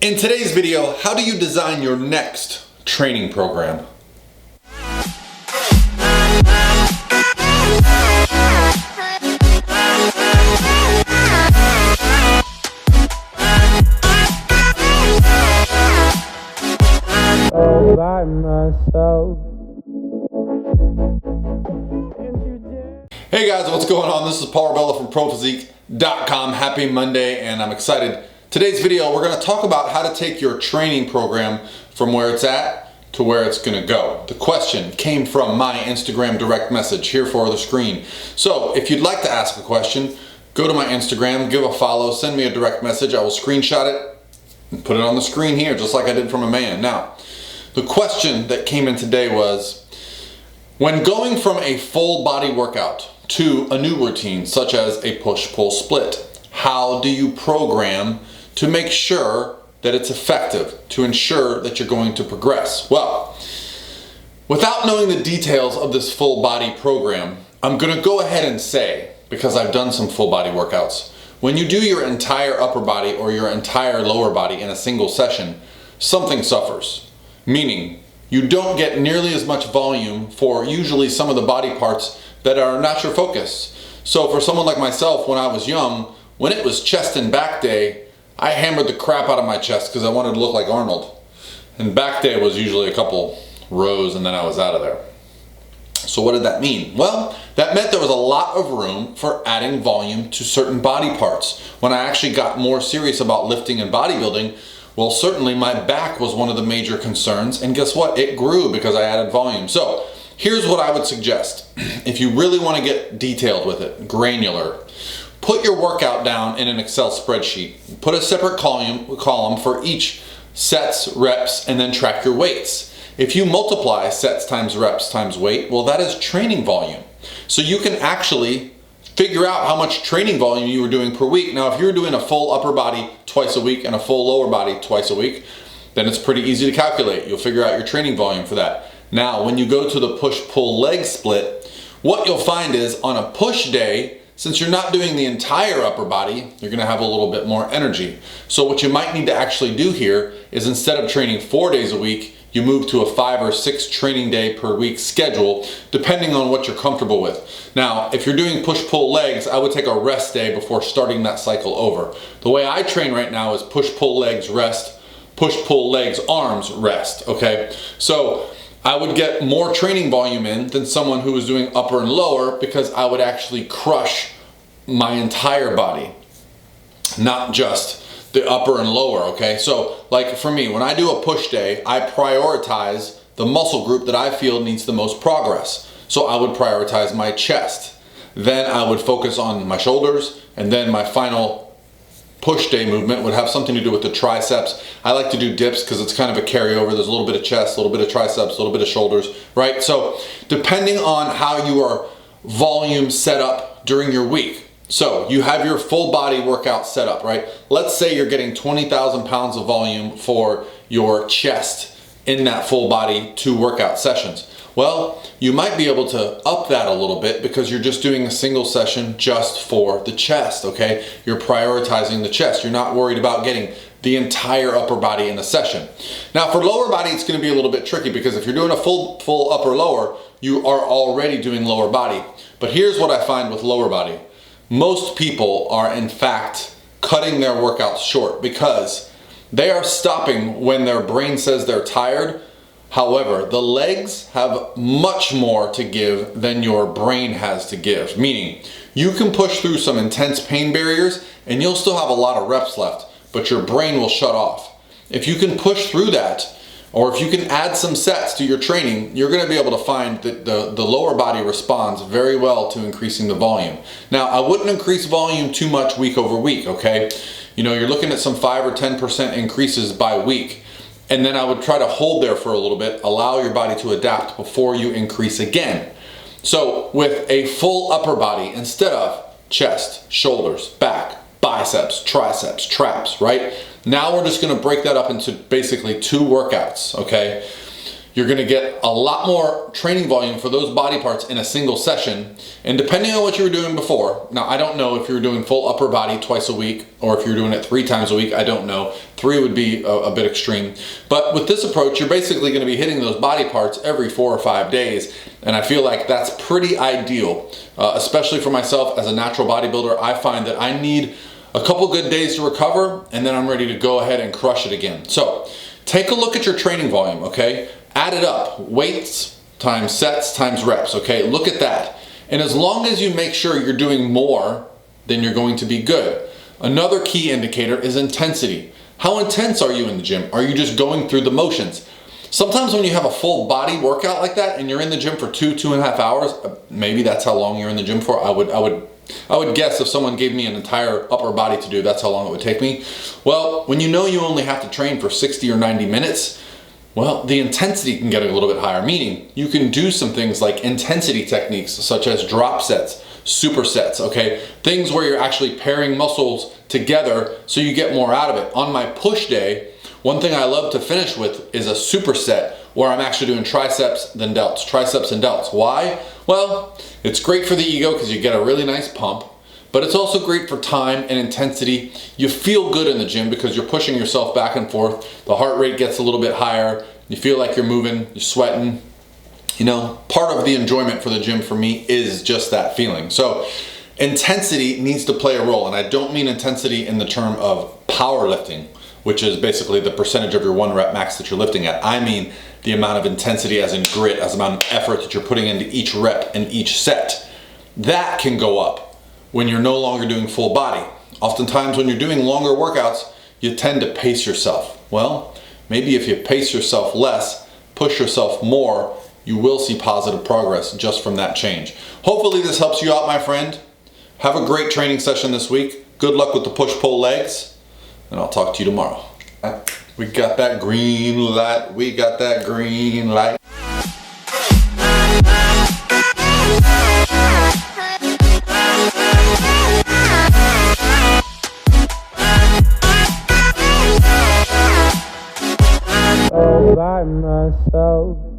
In today's video, how do you design your next training program? All by myself. Hey guys, what's going on? This is Paul Rebella from ProPhysique.com. Happy Monday, and I'm excited. Today's video, we're going to talk about how to take your training program from where it's at to where it's going to go. The question came from my Instagram direct message here for the screen. So if you'd like to ask a question, go to my Instagram, give a follow, send me a direct message. I will screenshot it and put it on the screen here, just like I did from a man. Now, the question that came in today was, when going from a full body workout to a new routine, such as a push-pull split, how do you program to make sure that it's effective, to ensure that you're going to progress? Well, without knowing the details of this full body program, I'm gonna go ahead and say, because I've done some full body workouts, when you do your entire upper body or your entire lower body in a single session, something suffers. Meaning, you don't get nearly as much volume for usually some of the body parts that are not your focus. So for someone like myself, when I was young, when it was chest and back day, I hammered the crap out of my chest because I wanted to look like Arnold. And back day was usually a couple rows and then I was out of there. So what did that mean? Well, that meant there was a lot of room for adding volume to certain body parts. When I actually got more serious about lifting and bodybuilding, well, certainly my back was one of the major concerns, and guess what? It grew because I added volume. So here's what I would suggest. If you really want to get detailed with it, granular, put your workout down in an Excel spreadsheet. Put a separate column for each sets, reps, and then track your weights. If you multiply sets times reps times weight, well, that is training volume. So you can actually figure out how much training volume you were doing per week. Now, if you're doing a full upper body twice a week and a full lower body twice a week, then it's pretty easy to calculate. You'll figure out your training volume for that. Now, when you go to the push-pull leg split, what you'll find is on a push day, since you're not doing the entire upper body, you're gonna have a little bit more energy. So what you might need to actually do here is, instead of training 4 days a week, you move to a 5 or 6 training day per week schedule, depending on what you're comfortable with. Now, if you're doing push-pull legs, I would take a rest day before starting that cycle over. The way I train right now is push-pull legs, rest, push-pull legs, arms, rest, okay? So I would get more training volume in than someone who was doing upper and lower, because I would actually crush my entire body, not just the upper and lower, okay? So like for me, when I do a push day, I prioritize the muscle group that I feel needs the most progress. So I would prioritize my chest. Then I would focus on my shoulders, and then my final push day movement would have something to do with the triceps. I like to do dips because it's kind of a carryover. There's a little bit of chest, a little bit of triceps, a little bit of shoulders, right? So depending on how your volume set up during your week. So you have your full body workout set up, right? Let's say you're getting 20,000 pounds of volume for your chest in that full body 2 workout sessions. Well, you might be able to up that a little bit because you're just doing a single session just for the chest, okay? You're prioritizing the chest. You're not worried about getting the entire upper body in a session. Now for lower body, it's gonna be a little bit tricky, because if you're doing a full upper lower, you are already doing lower body. But here's what I find with lower body. Most people are in fact cutting their workouts short because they are stopping when their brain says they're tired. However, the legs have much more to give than your brain has to give. Meaning, you can push through some intense pain barriers and you'll still have a lot of reps left, but your brain will shut off. If you can push through that, or if you can add some sets to your training, you're gonna be able to find that the lower body responds very well to increasing the volume. Now, I wouldn't increase volume too much week over week, okay? You know, you're looking at some 5 or 10% increases by week. And then I would try to hold there for a little bit, allow your body to adapt before you increase again. So with a full upper body, instead of chest, shoulders, back, biceps, triceps, traps, right? Now we're just gonna break that up into basically 2 workouts, okay? You're gonna get a lot more training volume for those body parts in a single session. And depending on what you were doing before, now I don't know if you were doing full upper body twice a week or if you're doing it 3 times a week, I don't know. 3 would be a bit extreme. But with this approach, you're basically gonna be hitting those body parts every 4 or 5 days. And I feel like that's pretty ideal, especially for myself as a natural bodybuilder. I find that I need a couple good days to recover and then I'm ready to go ahead and crush it again. So take a look at your training volume, okay? Add it up, weights times sets times reps, okay? Look at that. And as long as you make sure you're doing more, then you're going to be good. Another key indicator is intensity. How intense are you in the gym? Are you just going through the motions? Sometimes when you have a full body workout like that and you're in the gym for 2.5 hours, maybe that's how long you're in the gym for. I would guess if someone gave me an entire upper body to do, that's how long it would take me. Well, when you know you only have to train for 60 or 90 minutes, well, the intensity can get a little bit higher, meaning you can do some things like intensity techniques such as drop sets, supersets, okay? Things where you're actually pairing muscles together so you get more out of it. On my push day, one thing I love to finish with is a superset where I'm actually doing triceps then delts, triceps and delts. Why? Well, it's great for the ego because you get a really nice pump, but it's also great for time and intensity. You feel good in the gym because you're pushing yourself back and forth. The heart rate gets a little bit higher. You feel like you're moving, you're sweating. You know, part of the enjoyment for the gym for me is just that feeling. So intensity needs to play a role, and I don't mean intensity in the term of powerlifting, which is basically the percentage of your 1 rep max that you're lifting at. I mean the amount of intensity as in grit, as amount of effort that you're putting into each rep and each set. That can go up when you're no longer doing full body. Oftentimes when you're doing longer workouts, you tend to pace yourself. Well, maybe if you pace yourself less, push yourself more, you will see positive progress just from that change. Hopefully this helps you out, my friend. Have a great training session this week. Good luck with the push-pull legs, and I'll talk to you tomorrow. We got that green light. We got that green light. All by myself.